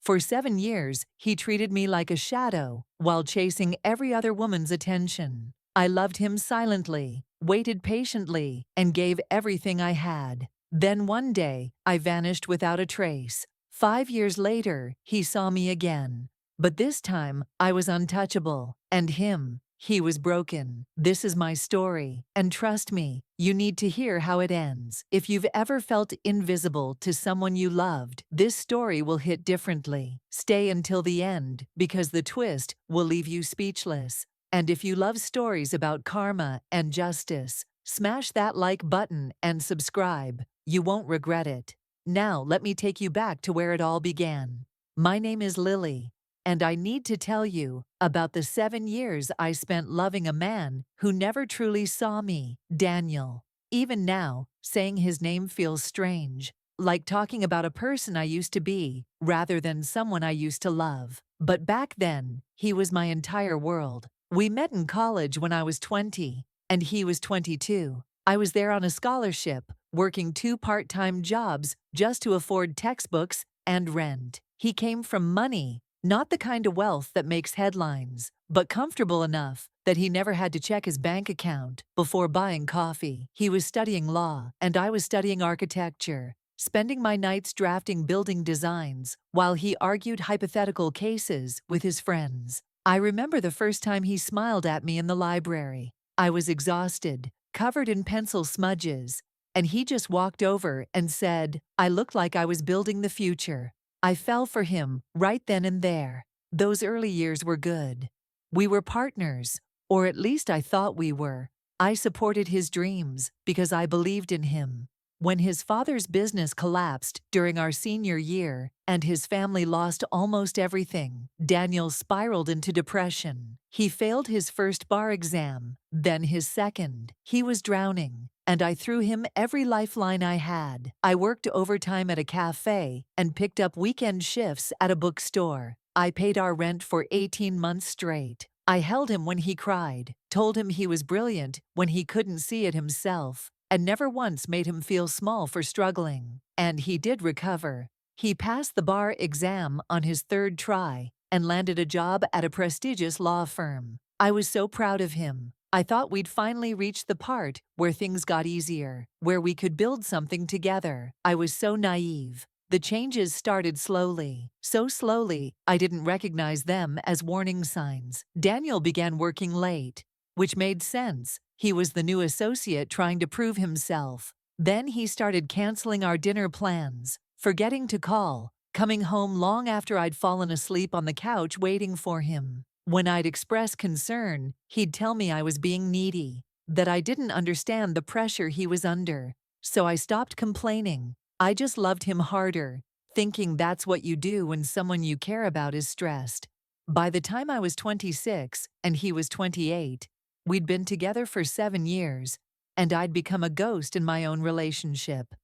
For 7 years, he treated me like a shadow while chasing every other woman's attention. I loved him silently, waited patiently, and gave everything I had. Then one day, I vanished without a trace. 5 years later, he saw me again. But this time, I was untouchable. And him, he was broken. This is my story. And trust me, you need to hear how it ends. If you've ever felt invisible to someone you loved, this story will hit differently. Stay until the end, because the twist will leave you speechless. And if you love stories about karma and justice, smash that like button and subscribe. You won't regret it. Now let me take you back to where it all began. My name is Lily, and I need to tell you about the 7 years I spent loving a man who never truly saw me, Daniel. Even now, saying his name feels strange, like talking about a person I used to be, rather than someone I used to love. But back then, he was my entire world. We met in college when I was 20, and he was 22. I was there on a scholarship, working 2 part-time jobs just to afford textbooks and rent. He came from money, not the kind of wealth that makes headlines, but comfortable enough that he never had to check his bank account before buying coffee. He was studying law, and I was studying architecture, spending my nights drafting building designs while he argued hypothetical cases with his friends. I remember the first time he smiled at me in the library. I was exhausted, covered in pencil smudges, and he just walked over and said, I looked like I was building the future. I fell for him right then and there. Those early years were good. We were partners, or at least I thought we were. I supported his dreams because I believed in him. When his father's business collapsed during our senior year and his family lost almost everything, Daniel spiraled into depression. He failed his first bar exam, then his second. He was drowning, and I threw him every lifeline I had. I worked overtime at a cafe and picked up weekend shifts at a bookstore. I paid our rent for 18 months straight. I held him when he cried, told him he was brilliant when he couldn't see it himself, and never once made him feel small for struggling. And he did recover. He passed the bar exam on his 3rd try and landed a job at a prestigious law firm. I was so proud of him. I thought we'd finally reached the part where things got easier, where we could build something together. I was so naive. The changes started slowly. So slowly, I didn't recognize them as warning signs. Daniel began working late, which made sense. He was the new associate trying to prove himself. Then he started canceling our dinner plans, forgetting to call, coming home long after I'd fallen asleep on the couch waiting for him. When I'd express concern, he'd tell me I was being needy, that I didn't understand the pressure he was under. So I stopped complaining. I just loved him harder, thinking that's what you do when someone you care about is stressed. By the time I was 26 and he was 28, we'd been together for 7 years, and I'd become a ghost in my own relationship.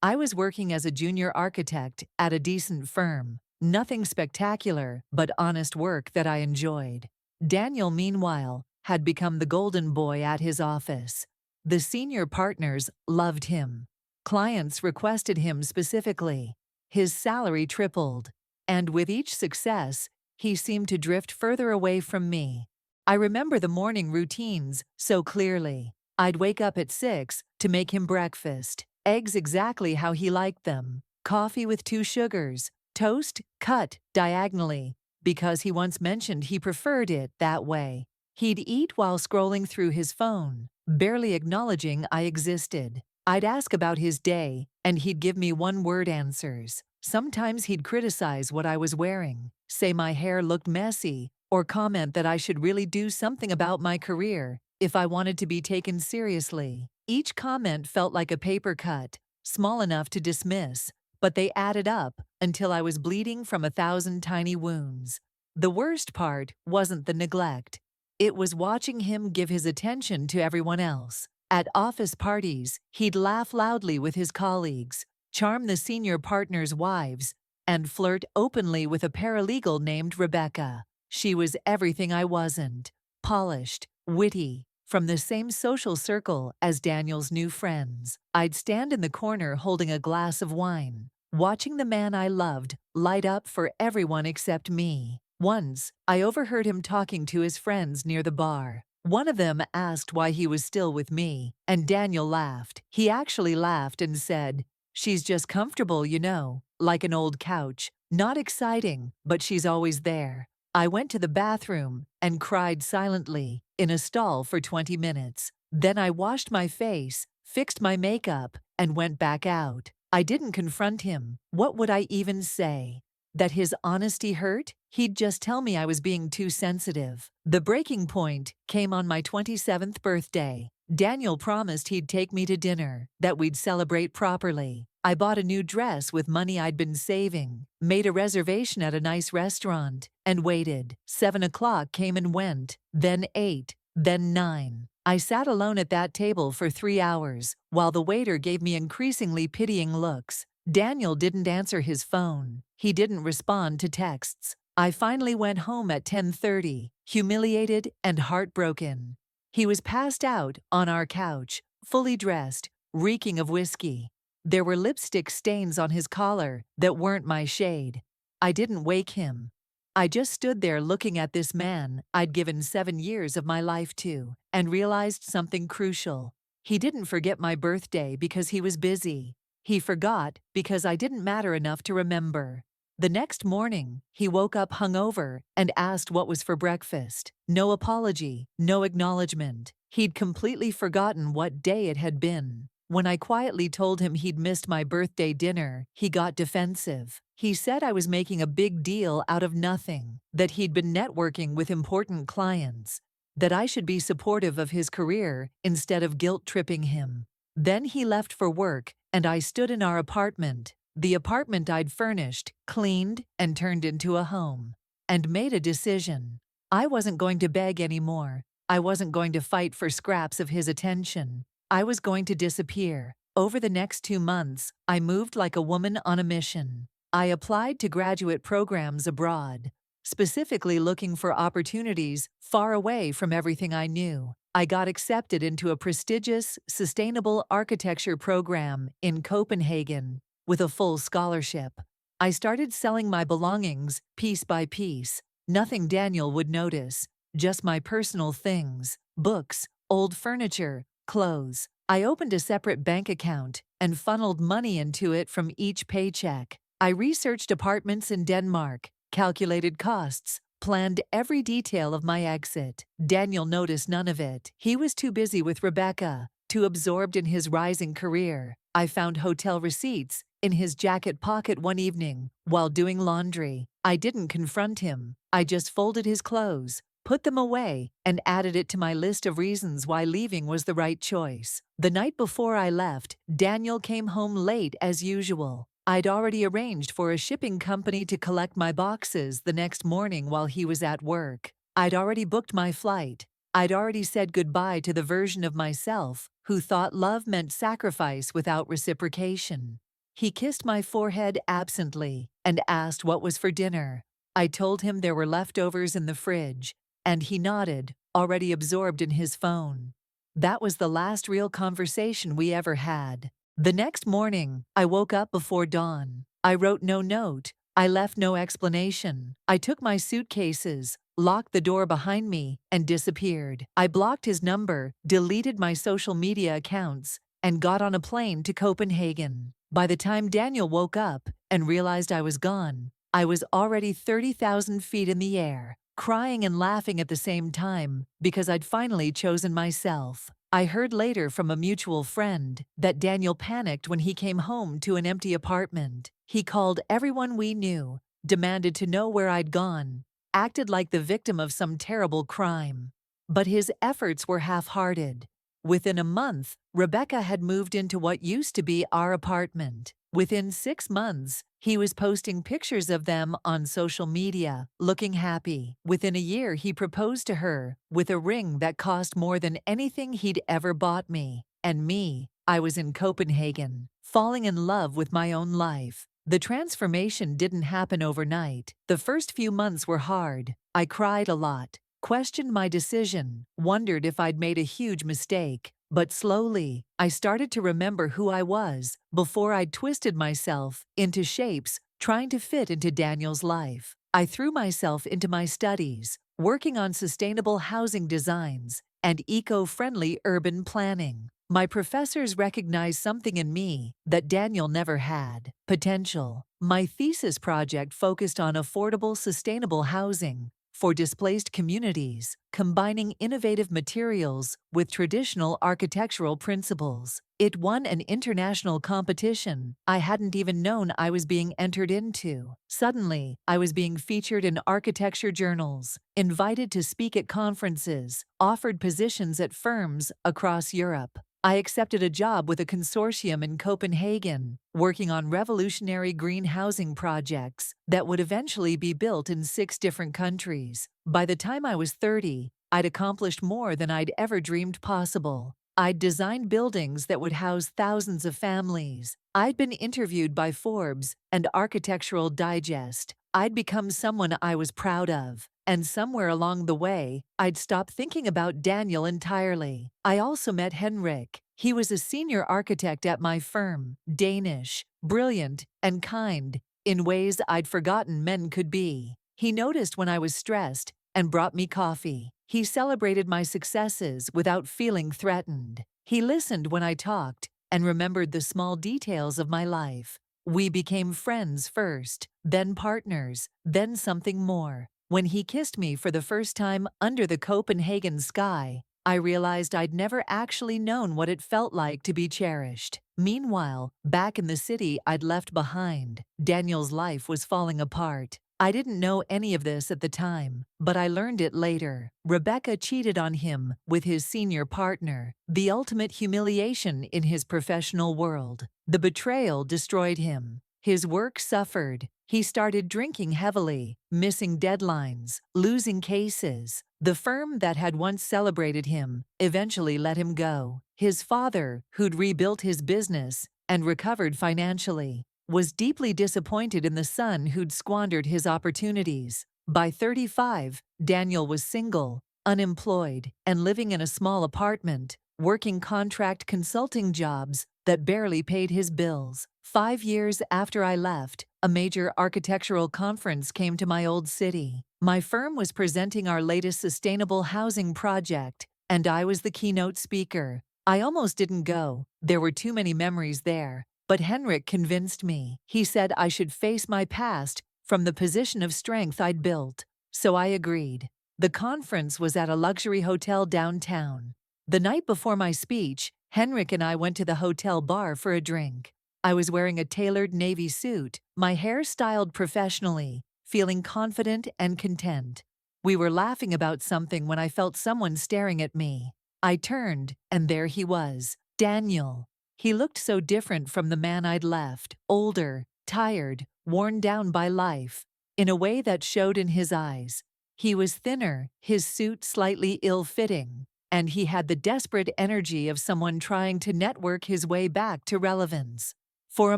I was working as a junior architect at a decent firm. Nothing spectacular, but honest work that I enjoyed. Daniel, meanwhile, had become the golden boy at his office. The senior partners loved him. Clients requested him specifically. His salary tripled. And with each success, he seemed to drift further away from me. I remember the morning routines so clearly. I'd wake up at 6 to make him breakfast. Eggs exactly how he liked them. Coffee with 2 sugars. Toast cut diagonally, because he once mentioned he preferred it that way. He'd eat while scrolling through his phone, barely acknowledging I existed. I'd ask about his day, and he'd give me one-word answers. Sometimes he'd criticize what I was wearing, say my hair looked messy, or comment that I should really do something about my career if I wanted to be taken seriously. Each comment felt like a paper cut, small enough to dismiss, but they added up until I was bleeding from 1,000 tiny wounds. The worst part wasn't the neglect. It was watching him give his attention to everyone else. At office parties, he'd laugh loudly with his colleagues, charm the senior partners' wives, and flirt openly with a paralegal named Rebecca. She was everything I wasn't. Polished, witty, from the same social circle as Daniel's new friends. I'd stand in the corner holding a glass of wine, watching the man I loved light up for everyone except me. Once, I overheard him talking to his friends near the bar. One of them asked why he was still with me, and Daniel laughed. He actually laughed and said, "She's just comfortable, you know, like an old couch. Not exciting, but she's always there." I went to the bathroom and cried silently in a stall for 20 minutes. Then I washed my face, fixed my makeup, and went back out. I didn't confront him. What would I even say? That his honesty hurt? He'd just tell me I was being too sensitive. The breaking point came on my 27th birthday. Daniel promised he'd take me to dinner, that we'd celebrate properly. I bought a new dress with money I'd been saving, made a reservation at a nice restaurant, and waited. 7 o'clock came and went, then 8, then 9. I sat alone at that table for 3 hours, while the waiter gave me increasingly pitying looks. Daniel didn't answer his phone. He didn't respond to texts. I finally went home at 10:30, humiliated and heartbroken. He was passed out on our couch, fully dressed, reeking of whiskey. There were lipstick stains on his collar that weren't my shade. I didn't wake him. I just stood there looking at this man I'd given 7 years of my life to, and realized something crucial. He didn't forget my birthday because he was busy. He forgot because I didn't matter enough to remember. The next morning, he woke up hungover and asked what was for breakfast. No apology, no acknowledgement. He'd completely forgotten what day it had been. When I quietly told him he'd missed my birthday dinner, he got defensive. He said I was making a big deal out of nothing, that he'd been networking with important clients, that I should be supportive of his career instead of guilt-tripping him. Then he left for work, and I stood in our apartment, the apartment I'd furnished, cleaned, and turned into a home, and made a decision. I wasn't going to beg anymore. I wasn't going to fight for scraps of his attention. I was going to disappear. Over the next 2 months, I moved like a woman on a mission. I applied to graduate programs abroad, specifically looking for opportunities far away from everything I knew. I got accepted into a prestigious, sustainable architecture program in Copenhagen with a full scholarship. I started selling my belongings piece by piece. Nothing Daniel would notice, just my personal things, books, old furniture, clothes. I opened a separate bank account and funneled money into it from each paycheck. I researched apartments in Denmark, calculated costs, planned every detail of my exit. Daniel noticed none of it. He was too busy with Rebecca, too absorbed in his rising career. I found hotel receipts in his jacket pocket one evening while doing laundry. I didn't confront him. I just folded his clothes, put them away, and added it to my list of reasons why leaving was the right choice. The night before I left, Daniel came home late as usual. I'd already arranged for a shipping company to collect my boxes the next morning while he was at work. I'd already booked my flight. I'd already said goodbye to the version of myself who thought love meant sacrifice without reciprocation. He kissed my forehead absently and asked what was for dinner. I told him there were leftovers in the fridge, and he nodded, already absorbed in his phone. That was the last real conversation we ever had. The next morning, I woke up before dawn. I wrote no note. I left no explanation. I took my suitcases, locked the door behind me, and disappeared. I blocked his number, deleted my social media accounts, and got on a plane to Copenhagen. By the time Daniel woke up and realized I was gone, I was already 30,000 feet in the air, crying and laughing at the same time because I'd finally chosen myself. I heard later from a mutual friend that Daniel panicked when he came home to an empty apartment. He called everyone we knew, demanded to know where I'd gone, acted like the victim of some terrible crime. But his efforts were half-hearted. Within a month, Rebecca had moved into what used to be our apartment. Within 6 months, he was posting pictures of them on social media, looking happy. Within a year, he proposed to her with a ring that cost more than anything he'd ever bought me. And me, I was in Copenhagen, falling in love with my own life. The transformation didn't happen overnight. The first few months were hard. I cried a lot, questioned my decision, wondered if I'd made a huge mistake. But slowly, I started to remember who I was before I'd twisted myself into shapes trying to fit into Daniel's life. I threw myself into my studies, working on sustainable housing designs and eco-friendly urban planning. My professors recognized something in me that Daniel never had: potential. My thesis project focused on affordable, sustainable housing for displaced communities, combining innovative materials with traditional architectural principles. It won an international competition I hadn't even known I was being entered into. Suddenly, I was being featured in architecture journals, invited to speak at conferences, offered positions at firms across Europe. I accepted a job with a consortium in Copenhagen, working on revolutionary green housing projects that would eventually be built in 6 different countries. By the time I was 30, I'd accomplished more than I'd ever dreamed possible. I'd designed buildings that would house thousands of families. I'd been interviewed by Forbes and Architectural Digest. I'd become someone I was proud of. And somewhere along the way, I'd stopped thinking about Daniel entirely. I also met Henrik. He was a senior architect at my firm, Danish, brilliant, and kind, in ways I'd forgotten men could be. He noticed when I was stressed and brought me coffee. He celebrated my successes without feeling threatened. He listened when I talked and remembered the small details of my life. We became friends first, then partners, then something more. When he kissed me for the first time under the Copenhagen sky, I realized I'd never actually known what it felt like to be cherished. Meanwhile, back in the city I'd left behind, Daniel's life was falling apart. I didn't know any of this at the time, but I learned it later. Rebecca cheated on him with his senior partner, the ultimate humiliation in his professional world. The betrayal destroyed him. His work suffered. He started drinking heavily, missing deadlines, losing cases. The firm that had once celebrated him eventually let him go. His father, who'd rebuilt his business and recovered financially, was deeply disappointed in the son who'd squandered his opportunities. By 35, Daniel was single, unemployed, and living in a small apartment, working contract consulting jobs that barely paid his bills. 5 years after I left, a major architectural conference came to my old city. My firm was presenting our latest sustainable housing project, and I was the keynote speaker. I almost didn't go. There were too many memories there. But Henrik convinced me. He said I should face my past from the position of strength I'd built. So I agreed. The conference was at a luxury hotel downtown. The night before my speech, Henrik and I went to the hotel bar for a drink. I was wearing a tailored navy suit, my hair styled professionally, feeling confident and content. We were laughing about something when I felt someone staring at me. I turned, and there he was, Daniel. He looked so different from the man I'd left, older, tired, worn down by life, in a way that showed in his eyes. He was thinner, his suit slightly ill-fitting, and he had the desperate energy of someone trying to network his way back to relevance. For a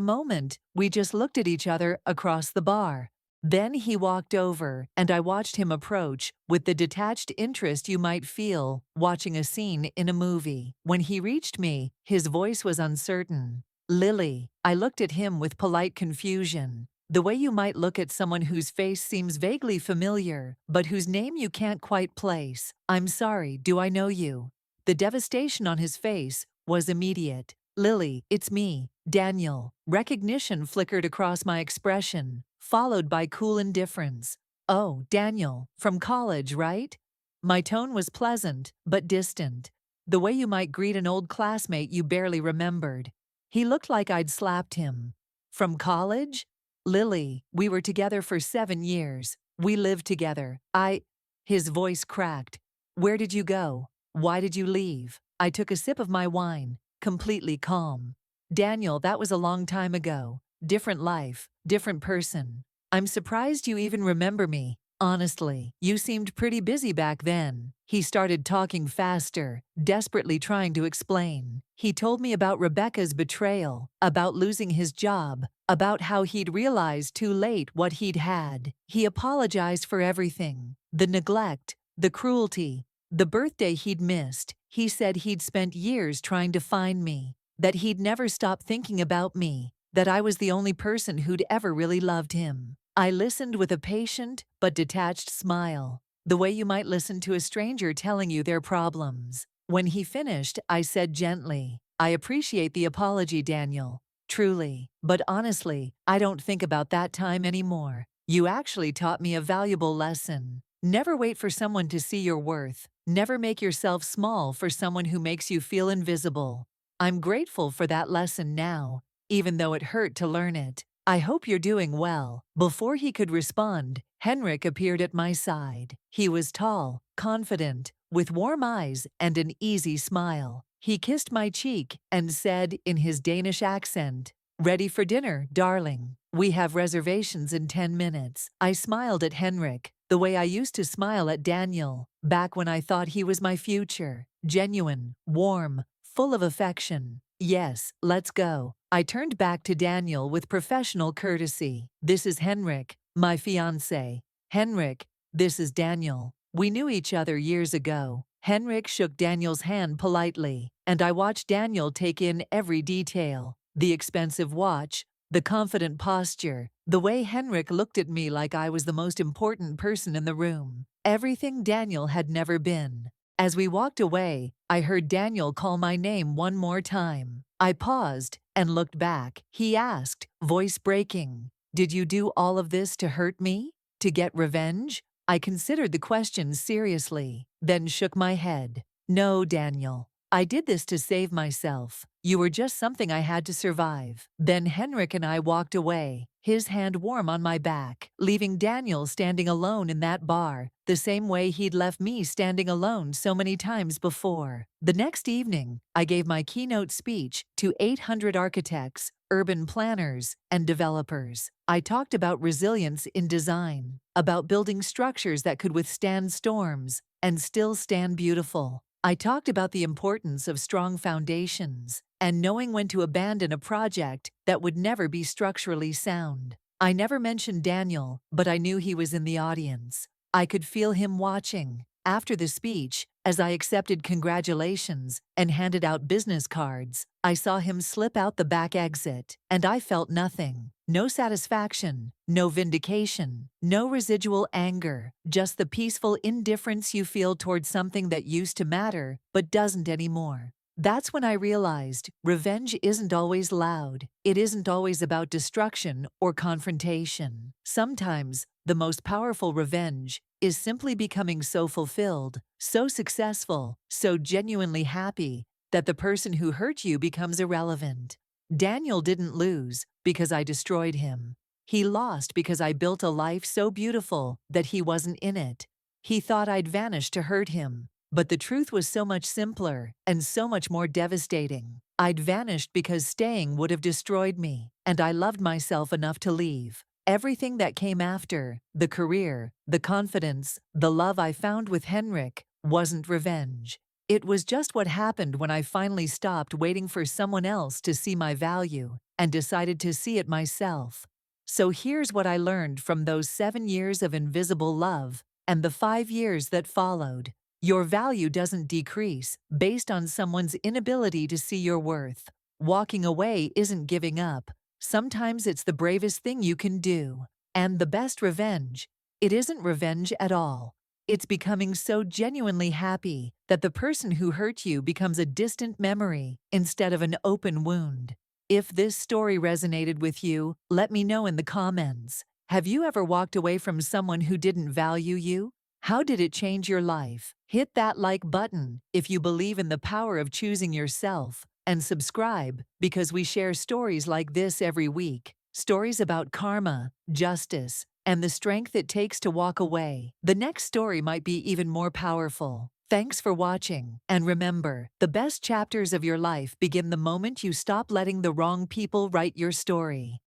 moment, we just looked at each other across the bar. Then he walked over, and I watched him approach with the detached interest you might feel watching a scene in a movie. When he reached me, his voice was uncertain. "Lily." I looked at him with polite confusion, the way you might look at someone whose face seems vaguely familiar, but whose name you can't quite place. "I'm sorry, do I know you?" The devastation on his face was immediate. "Lily, it's me, Daniel." Recognition flickered across my expression, followed by cool indifference. "Oh, Daniel, from college, right?" My tone was pleasant, but distant, the way you might greet an old classmate you barely remembered. He looked like I'd slapped him. "From college?" "Lily, we were together for 7 years. We lived together. His voice cracked. "Where did you go? Why did you leave?" I took a sip of my wine, completely calm. "Daniel, that was a long time ago. Different life, different person. I'm surprised you even remember me. Honestly, you seemed pretty busy back then." He started talking faster, desperately trying to explain. He told me about Rebecca's betrayal, about losing his job, about how he'd realized too late what he'd had. He apologized for everything: the neglect, the cruelty, the birthday he'd missed. He said he'd spent years trying to find me, that he'd never stop thinking about me, that I was the only person who'd ever really loved him. I listened with a patient but detached smile, the way you might listen to a stranger telling you their problems. When he finished, I said gently, "I appreciate the apology, Daniel. Truly. But honestly, I don't think about that time anymore. You actually taught me a valuable lesson. Never wait for someone to see your worth. Never make yourself small for someone who makes you feel invisible. I'm grateful for that lesson now, even though it hurt to learn it. I hope you're doing well." Before he could respond, Henrik appeared at my side. He was tall, confident, with warm eyes and an easy smile. He kissed my cheek and said in his Danish accent, "Ready for dinner, darling? We have reservations in 10 minutes. I smiled at Henrik, the way I used to smile at Daniel, back when I thought he was my future. Genuine, warm, full of affection. "Yes, let's go." I turned back to Daniel with professional courtesy. "This is Henrik, my fiancé. Henrik, this is Daniel. We knew each other years ago." Henrik shook Daniel's hand politely, and I watched Daniel take in every detail. The expensive watch, the confident posture, the way Henrik looked at me like I was the most important person in the room. Everything Daniel had never been. As we walked away, I heard Daniel call my name one more time. I paused and looked back. He asked, voice breaking, "Did you do all of this to hurt me? To get revenge?" I considered the question seriously, then shook my head. "No, Daniel. I did this to save myself. You were just something I had to survive." Then Henrik and I walked away, his hand warm on my back, leaving Daniel standing alone in that bar, the same way he'd left me standing alone so many times before. The next evening, I gave my keynote speech to 800 architects, urban planners, and developers. I talked about resilience in design, about building structures that could withstand storms and still stand beautiful. I talked about the importance of strong foundations and knowing when to abandon a project that would never be structurally sound. I never mentioned Daniel, but I knew he was in the audience. I could feel him watching. After the speech, as I accepted congratulations and handed out business cards, I saw him slip out the back exit, and I felt nothing. No satisfaction, no vindication, no residual anger, just the peaceful indifference you feel towards something that used to matter but doesn't anymore. That's when I realized revenge isn't always loud. It isn't always about destruction or confrontation. Sometimes, the most powerful revenge is simply becoming so fulfilled, so successful, so genuinely happy that the person who hurt you becomes irrelevant. Daniel didn't lose because I destroyed him. He lost because I built a life so beautiful that he wasn't in it. He thought I'd vanished to hurt him, but the truth was so much simpler and so much more devastating. I'd vanished because staying would have destroyed me, and I loved myself enough to leave. Everything that came after, the career, the confidence, the love I found with Henrik, wasn't revenge. It was just what happened when I finally stopped waiting for someone else to see my value and decided to see it myself. So here's what I learned from those 7 years of invisible love and the 5 years that followed. Your value doesn't decrease based on someone's inability to see your worth. Walking away isn't giving up. Sometimes it's the bravest thing you can do. And the best revenge, it isn't revenge at all. It's becoming so genuinely happy that the person who hurt you becomes a distant memory instead of an open wound. If this story resonated with you, let me know in the comments. Have you ever walked away from someone who didn't value you? How did it change your life? Hit that like button if you believe in the power of choosing yourself, and subscribe because we share stories like this every week. Stories about karma, justice, and the strength it takes to walk away. The next story might be even more powerful. Thanks for watching, and remember, the best chapters of your life begin the moment you stop letting the wrong people write your story.